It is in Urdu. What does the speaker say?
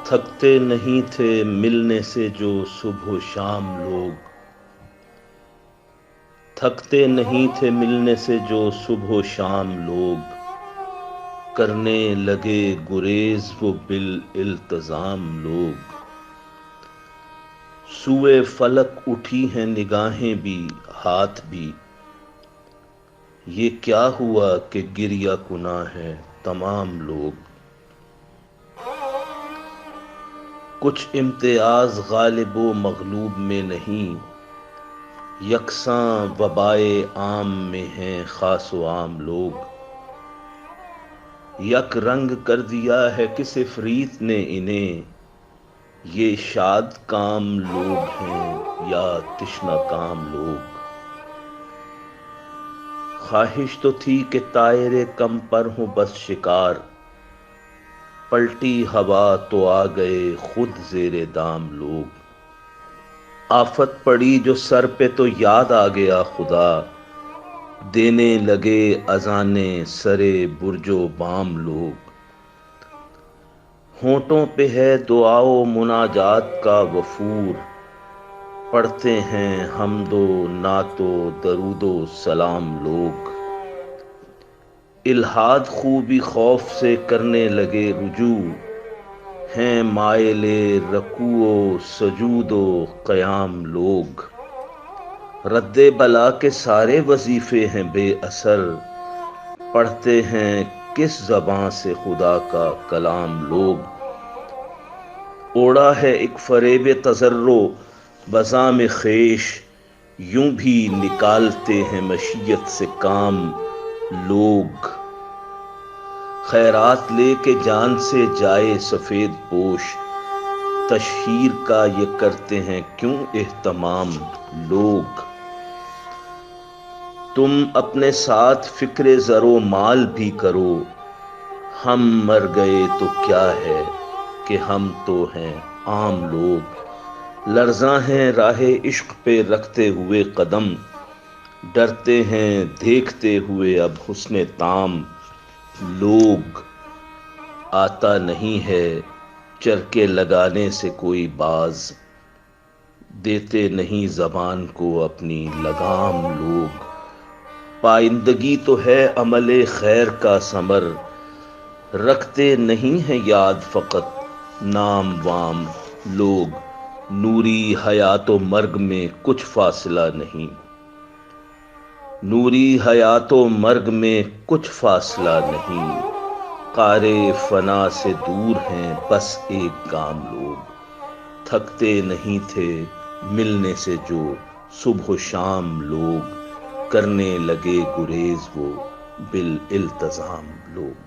تھکتے نہیں تھے ملنے سے جو صبح و شام لوگ، تھکتے نہیں تھے ملنے سے جو صبح و شام لوگ، کرنے لگے گریز وہ بالالتزام لوگ۔ سوئے فلک اٹھی ہیں نگاہیں بھی ہاتھ بھی، یہ کیا ہوا کہ گریہ کناں ہیں تمام لوگ۔ کچھ امتیاز غالب و مغلوب میں نہیں، یکساں وبائے عام میں ہیں خاص و عام لوگ۔ یک رنگ کر دیا ہے کس عفریت نے انہیں، یہ شاد کام لوگ ہیں یا تشنہ کام لوگ۔ خواہش تو تھی کہ طائر کم پر ہوں بس شکار، پلٹی ہوا تو آ گئے خود زیر دام لوگ۔ آفت پڑی جو سر پہ تو یاد آ گیا خدا، دینے لگے اذانیں سرے برج و بام لوگ۔ ہونٹوں پہ ہے دعا و مناجات کا وفور، پڑھتے ہیں حمد و نعت و درود و سلام لوگ۔ الحاد خوبی خوف سے کرنے لگے رجوع، ہیں مائل رکوع و سجود و قیام لوگ۔ رد بلا کے سارے وظیفے ہیں بے اثر، پڑھتے ہیں کس زباں سے خدا کا کلام لوگ۔ اوڑا ہے ایک فریب تضرع بزام خویش، یوں بھی نکالتے ہیں مشیت سے کام لوگ۔ خیرات لے کے جان سے جائے سفید پوش، تشہیر کا یہ کرتے ہیں کیوں اہتمام لوگ۔ تم اپنے ساتھ فکر زر و مال بھی کرو، ہم مر گئے تو کیا ہے کہ ہم تو ہیں عام لوگ۔ لرزاں ہیں راہ عشق پہ رکھتے ہوئے قدم، ڈرتے ہیں دیکھتے ہوئے اب حسن طام لوگ۔ آتا نہیں ہے چرکے لگانے سے کوئی باز، دیتے نہیں زبان کو اپنی لگام لوگ۔ پائندگی تو ہے عمل خیر کا ثمر، رکھتے نہیں ہیں یاد فقط نام وام لوگ۔ نوری حیات و مرگ میں کچھ فاصلہ نہیں، نوری حیات و مرگ میں کچھ فاصلہ نہیں، غار فنا سے دور ہیں بس ایک گام لوگ۔ تھکتے نہیں تھے ملنے سے جو صبح و شام لوگ، کرنے لگے گریز وہ بالالتزام لوگ۔